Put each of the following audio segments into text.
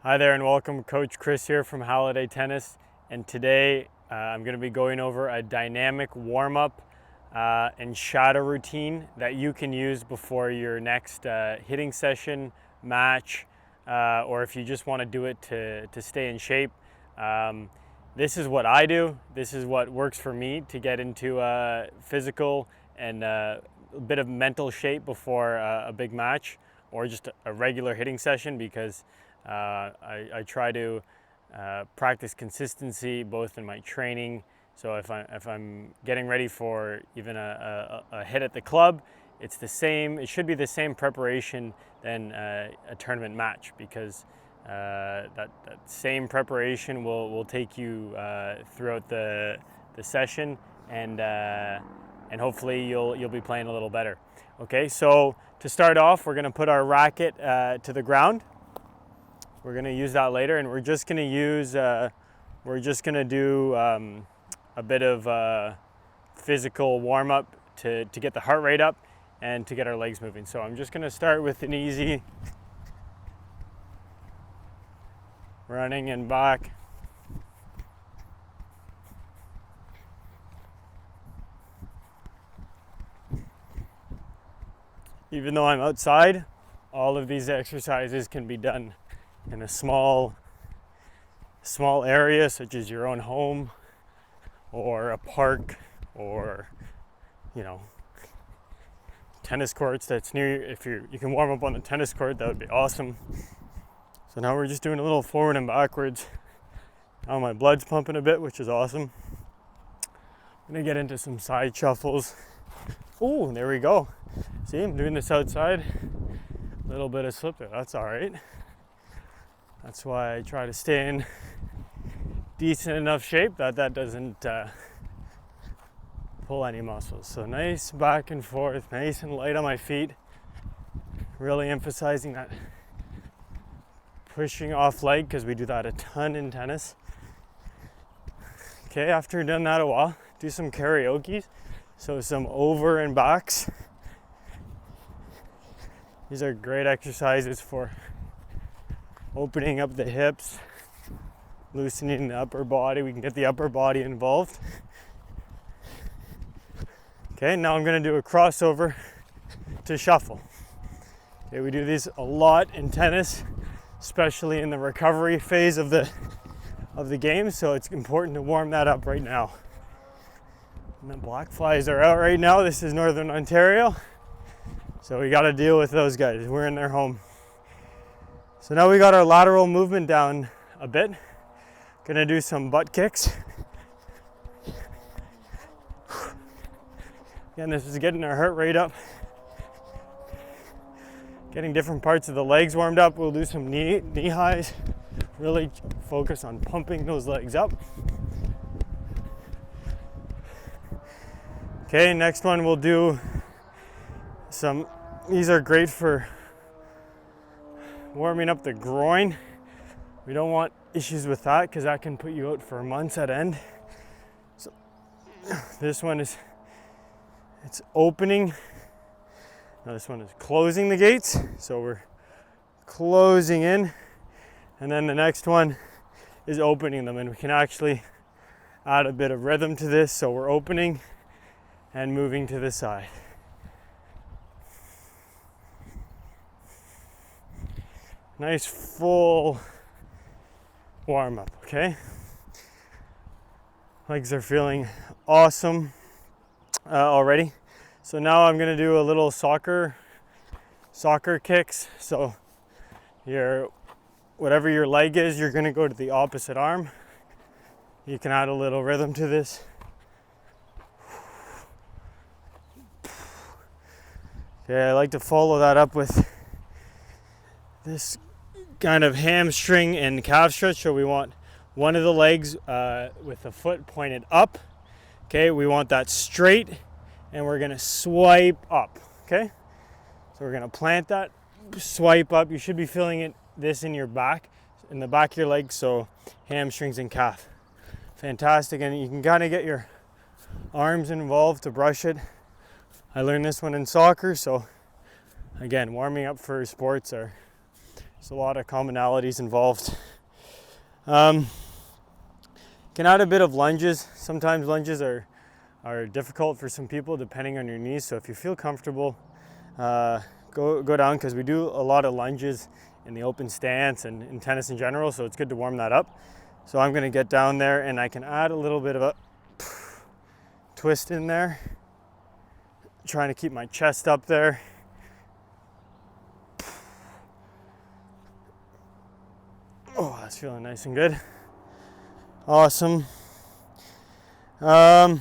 Hi there and welcome. Coach Chris here from Halliday Tennis, and today I'm going to be going over a dynamic warm-up and shadow routine that you can use before your next hitting session, match, or if you just want to do it to stay in shape. This is what I do. This is what works for me to get into physical and a bit of mental shape before a big match or just a regular hitting session, because I try to practice consistency both in my training. So if I'm getting ready for even a hit at the club, it's the same. It should be the same preparation than a tournament match, because that same preparation will take you throughout the session, and hopefully you'll be playing a little better. Okay, so to start off, we're going to put our racket to the ground. We're going to use that later, and we're just going to do a bit of physical warm-up to get the heart rate up and to get our legs moving. So I'm just going to start with an easy running and back. Even though I'm outside, all of these exercises can be done in a small area, such as your own home or a park, or tennis courts that's near you. If you can warm up on the tennis court, that would be awesome. So now we're just doing a little forward and backwards. Now my blood's pumping a bit, which is awesome. I'm gonna get into some side shuffles. Oh, there we go. See, I'm doing this outside. A little bit of slip there, that's all right. That's why I try to stay in decent enough shape that doesn't pull any muscles. So nice back and forth, nice and light on my feet. Really emphasizing that pushing off leg, because we do that a ton in tennis. Okay, after you've done that a while, do some karaoke. So some over and backs. These are great exercises for opening up the hips, loosening the upper body. We can get the upper body involved. Okay, now I'm going to do a crossover to shuffle. Okay, we do these a lot in tennis, especially in the recovery phase of the game, so it's important to warm that up right now. And the black flies are out right now. This is Northern Ontario, so we got to deal with those guys. We're in their home. So now we got our lateral movement down a bit. Gonna do some butt kicks. Again, this is getting our heart rate up. Getting different parts of the legs warmed up. We'll do some knee highs. Really focus on pumping those legs up. Okay, next one we'll do some, these are great for warming up the groin. We don't want issues with that, because that can put you out for months at end. So this one it's opening. Now this one is closing the gates. So we're closing in, and then the next one is opening them, and we can actually add a bit of rhythm to this. So we're opening and moving to the side. Nice full warm up, okay? Legs are feeling awesome already. So now I'm gonna do a little soccer kicks. So whatever your leg is, you're gonna go to the opposite arm. You can add a little rhythm to this. Okay, I like to follow that up with this kind of hamstring and calf stretch. So we want one of the legs with the foot pointed up. Okay, we want that straight, and we're gonna swipe up. Okay, so we're gonna plant that, swipe up. You should be feeling this in your back, in the back of your legs, so hamstrings and calf. Fantastic, and you can kind of get your arms involved to brush it. I learned this one in soccer, so again, warming up for sports are There's a lot of commonalities involved. Can add a bit of lunges. Sometimes lunges are difficult for some people depending on your knees. So if you feel comfortable, go down, because we do a lot of lunges in the open stance and in tennis in general. So it's good to warm that up. So I'm gonna get down there and I can add a little bit of a twist in there. Trying to keep my chest up there. Oh, that's feeling nice and good. Awesome. So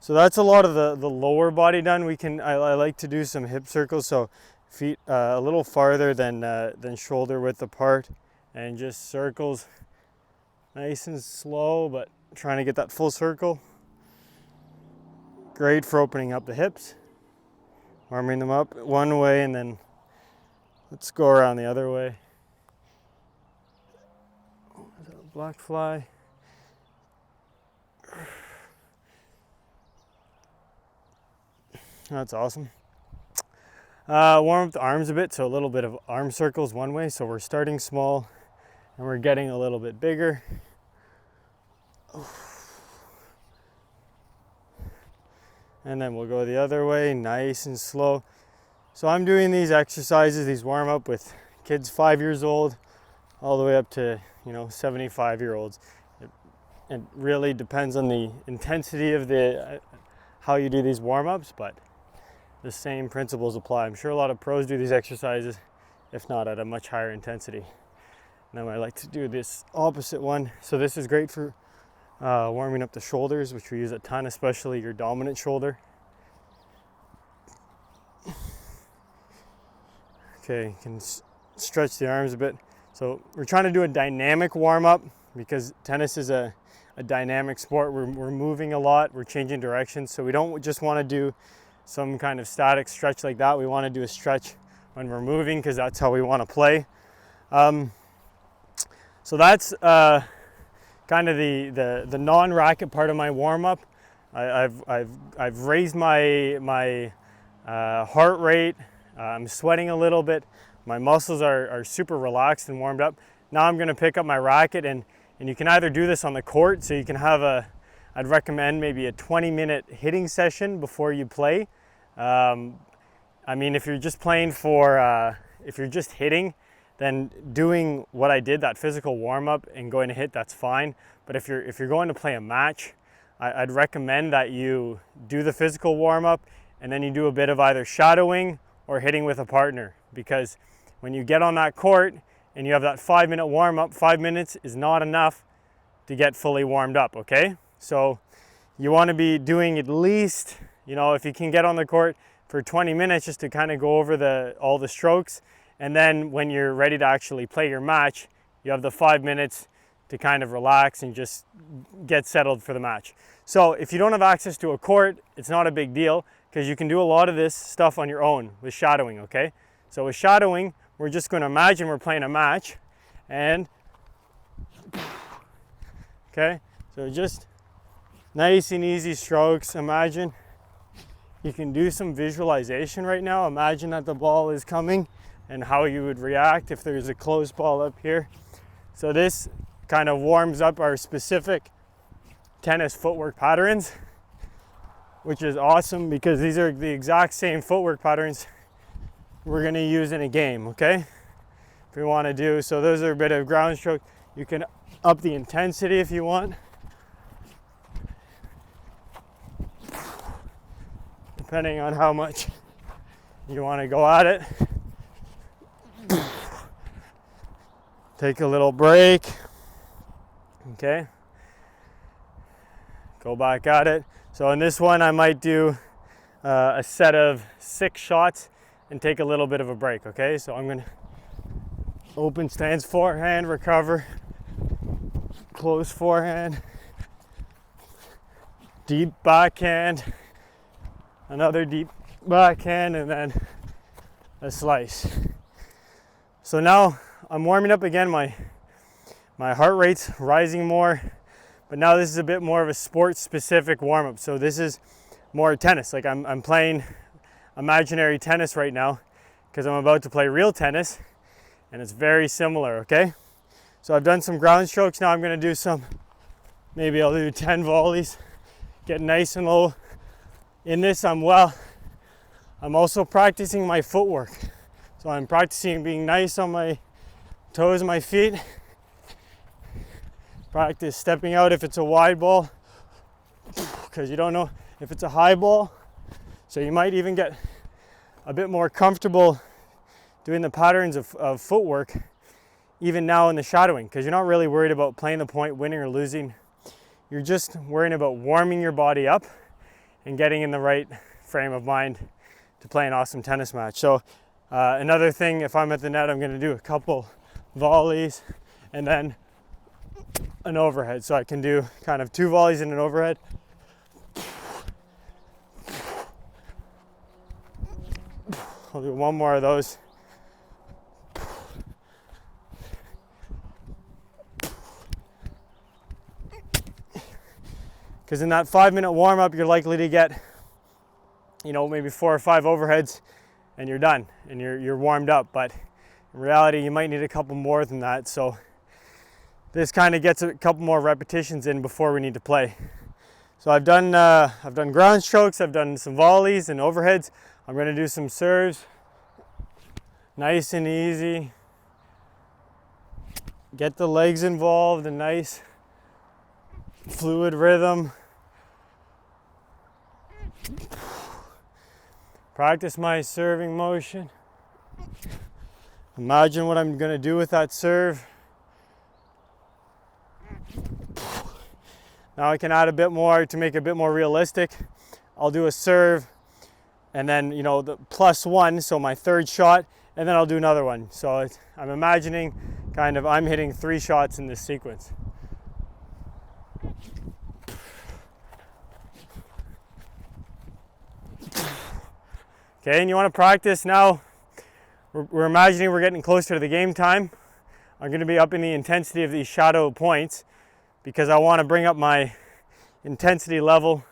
that's a lot of the lower body done. I like to do some hip circles, so feet a little farther than shoulder width apart, and just circles, nice and slow, but trying to get that full circle. Great for opening up the hips, warming them up one way, and then let's go around the other way. Black fly. That's awesome. Warm up the arms a bit, so a little bit of arm circles one way. So we're starting small and we're getting a little bit bigger. And then we'll go the other way, nice and slow. So I'm doing these exercises, these warm up, with kids 5 years old all the way up to 75-year-olds. It really depends on the intensity of how you do these warm-ups, but the same principles apply. I'm sure a lot of pros do these exercises, if not at a much higher intensity. Now I like to do this opposite one. So this is great for warming up the shoulders, which we use a ton, especially your dominant shoulder. Okay, you can stretch the arms a bit. So we're trying to do a dynamic warm-up, because tennis is a dynamic sport. We're moving a lot, we're changing directions. So we don't just want to do some kind of static stretch like that. We want to do a stretch when we're moving, because that's how we want to play. So that's kind of the non-racket part of my warm-up. I've raised my heart rate. I'm sweating a little bit. My muscles are super relaxed and warmed up. Now I'm going to pick up my racket, and you can either do this on the court, so you can have I'd recommend maybe a 20-minute hitting session before you play. I mean, if you're just playing if you're just hitting, then doing what I did, that physical warm-up and going to hit, that's fine. But if you're going to play a match, I'd recommend that you do the physical warm-up and then you do a bit of either shadowing or hitting with a partner, because when you get on that court and you have that 5-minute warm-up, 5 minutes is not enough to get fully warmed up, okay? So you want to be doing at least, if you can get on the court for 20 minutes just to kind of go over all the strokes, and then when you're ready to actually play your match, you have the 5 minutes to kind of relax and just get settled for the match. So if you don't have access to a court, it's not a big deal, because you can do a lot of this stuff on your own with shadowing, okay? So with shadowing, we're just going to imagine we're playing a match, and okay, so just nice and easy strokes. Imagine you can do some visualization right now. Imagine that the ball is coming and how you would react if there's a close ball up here. So this kind of warms up our specific tennis footwork patterns, which is awesome, because these are the exact same footwork patterns we're going to use in a game, okay? If we want to do, so those are a bit of ground stroke. You can up the intensity if you want, depending on how much you want to go at it. Take a little break, okay? Go back at it. So in this one, I might do a set of 6 shots and take a little bit of a break, okay? So I'm gonna open stance, forehand, recover, close forehand, deep backhand, another deep backhand, and then a slice. So now I'm warming up again. My heart rate's rising more, but now this is a bit more of a sport-specific warm-up. So this is more tennis. Like I'm playing imaginary tennis right now, because I'm about to play real tennis, and it's very similar, okay? So I've done some ground strokes. Now I'm gonna do maybe I'll do 10 volleys, get nice and low. In this, I'm also practicing my footwork. So I'm practicing being nice on my toes and my feet. Practice stepping out if it's a wide ball, because you don't know if it's a high ball. So you might even get a bit more comfortable doing the patterns of footwork even now in the shadowing, because you're not really worried about playing the point, winning or losing. You're just worrying about warming your body up and getting in the right frame of mind to play an awesome tennis match. So another thing, if I'm at the net, I'm going to do a couple volleys and then an overhead. So I can do kind of 2 volleys and an overhead. I'll do one more of those. Because in that 5-minute warm-up, you're likely to get, maybe 4 or 5 overheads and you're done and you're warmed up. But in reality, you might need a couple more than that. So this kind of gets a couple more repetitions in before we need to play. So I've done ground strokes, I've done some volleys and overheads. I'm going to do some serves, nice and easy. Get the legs involved, a nice fluid rhythm. Practice my serving motion. Imagine what I'm going to do with that serve. Now I can add a bit more to make it a bit more realistic. I'll do a serve and then, the +1, so my 3rd shot, and then I'll do another one. So I'm imagining I'm hitting 3 shots in this sequence. Okay, and you want to practice now. We're imagining we're getting closer to the game time. I'm going to be upping the intensity of these shadow points because I want to bring up my intensity level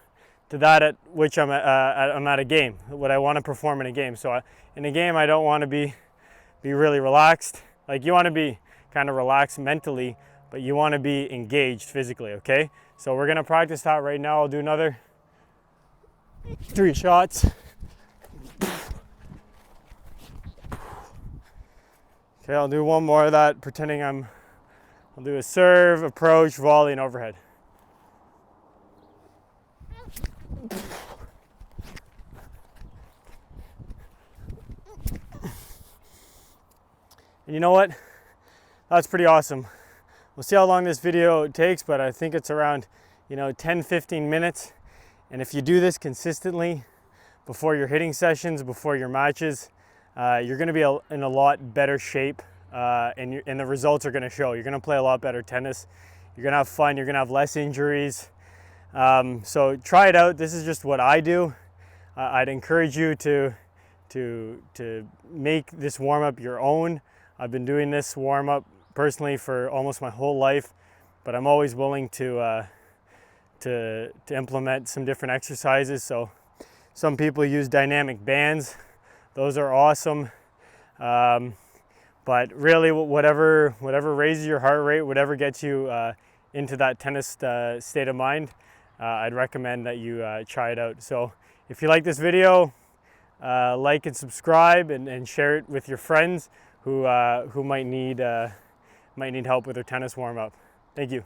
to that at which I'm at a game, what I want to perform in a game. So in a game, I don't want to be really relaxed. Like, you want to be kind of relaxed mentally, but you want to be engaged physically, okay? So we're going to practice that right now. I'll do another 3 shots. Okay, I'll do one more of that, pretending I'll do a serve, approach, volley, and overhead. And you know what? That's pretty awesome. We'll see how long this video takes, but I think it's around, 10-15 minutes. And if you do this consistently before your hitting sessions, before your matches, you're going to be in a lot better shape, and the results are going to show. You're going to play a lot better tennis. You're going to have fun. You're going to have less injuries. So try it out. This is just what I do. I'd encourage you to make this warm-up your own. I've been doing this warm-up personally for almost my whole life, but I'm always willing to implement some different exercises. So some people use dynamic bands. Those are awesome. But really, whatever raises your heart rate, whatever gets you into that tennis state of mind, I'd recommend that you try it out. So if you like this video, like and subscribe and share it with your friends who might need help with their tennis warm-up. Thank you.